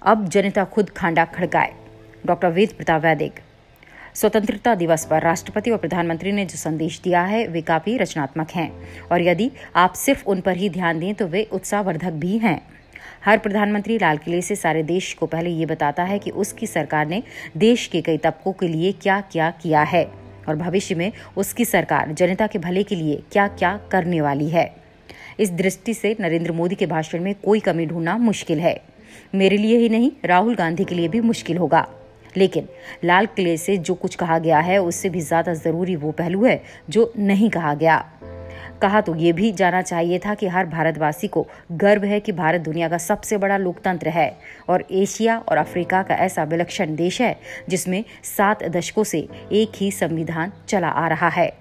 अब जनता खुद खांडा खड़काए। डॉक्टर वेद प्रताप वैदिक। स्वतंत्रता दिवस पर राष्ट्रपति और प्रधानमंत्री ने जो संदेश दिया है वे काफी रचनात्मक हैं और यदि आप सिर्फ उन पर ही ध्यान दें तो वे उत्साहवर्धक भी हैं। हर प्रधानमंत्री लाल किले से सारे देश को पहले ये बताता है कि उसकी सरकार ने देश के कई तबकों के लिए क्या क्या किया है और भविष्य में उसकी सरकार जनता के भले के लिए क्या क्या करने वाली है। इस दृष्टि से नरेंद्र मोदी के भाषण में कोई कमी ढूंढना मुश्किल है। मेरे लिए ही नहीं, राहुल गांधी के लिए भी मुश्किल होगा। लेकिन लाल किले से जो कुछ कहा गया है उससे भी ज्यादा जरूरी वो पहलू है जो नहीं कहा गया। कहा तो ये भी जाना चाहिए था कि हर भारतवासी को गर्व है कि भारत दुनिया का सबसे बड़ा लोकतंत्र है और एशिया और अफ्रीका का ऐसा विलक्षण देश है जिसमें 7 दशकों से एक ही संविधान चला आ रहा है।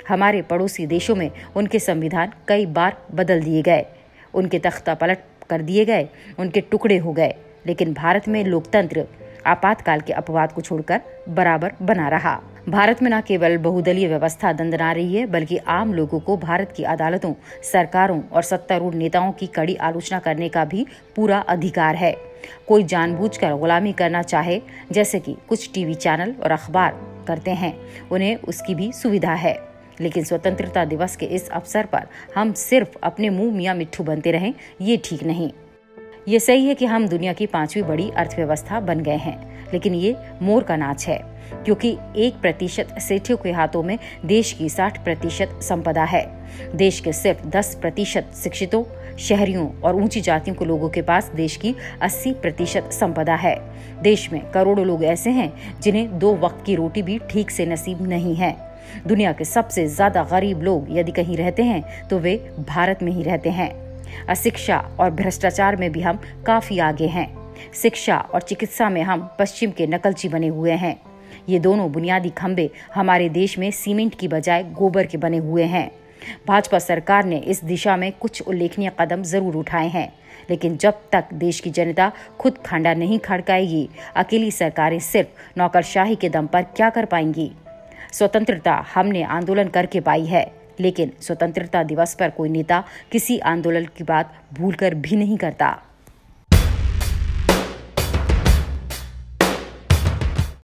हमारे पड़ोसी देशों में उनके संविधान कई बार बदल दिए गए, उनके तख्ता पलट कर दिए गए, उनके टुकड़े हो गए, लेकिन भारत में लोकतंत्र आपातकाल के अपवाद को छोड़कर बराबर बना रहा। भारत में न केवल बहुदलीय व्यवस्था दंदना रही है बल्कि आम लोगों को भारत की अदालतों, सरकारों और सत्तारूढ़ नेताओं की कड़ी आलोचना करने का भी पूरा अधिकार है। कोई जानबूझकर गुलामी करना चाहे, जैसे कि कुछ टीवी चैनल और अखबार करते हैं, उन्हें उसकी भी सुविधा है। लेकिन स्वतंत्रता दिवस के इस अवसर पर हम सिर्फ अपने मुंह मियां मिट्ठू बनते रहें, ये ठीक नहीं। ये सही है कि हम दुनिया की 5वीं बड़ी अर्थव्यवस्था बन गए हैं, लेकिन ये मोर का नाच है क्योंकि 1% सेठियों के हाथों में देश की 60% संपदा है। देश के सिर्फ 10% शिक्षितों, शहरियों और ऊंची जातियों के लोगों के पास देश की 80% संपदा है। देश में करोड़ों लोग ऐसे हैं जिन्हें 2 वक्त की रोटी भी ठीक से नसीब नहीं है। दुनिया के सबसे ज्यादा गरीब लोग यदि कहीं रहते हैं तो वे भारत में ही रहते हैं। अशिक्षा और भ्रष्टाचार में भी हम काफी आगे हैं। शिक्षा और चिकित्सा में हम पश्चिम के नकलची बने हुए हैं। ये दोनों बुनियादी खंभे हमारे देश में सीमेंट की बजाय गोबर के बने हुए हैं। भाजपा सरकार ने इस दिशा में कुछ उल्लेखनीय कदम जरूर उठाए हैं, लेकिन जब तक देश की जनता खुद खांडा नहीं खड़काएगी, अकेली सरकारें सिर्फ नौकरशाही के दम पर क्या कर पाएंगी। स्वतंत्रता हमने आंदोलन करके पाई है, लेकिन स्वतंत्रता दिवस पर कोई नेता किसी आंदोलन की बात भूलकर भी नहीं करता।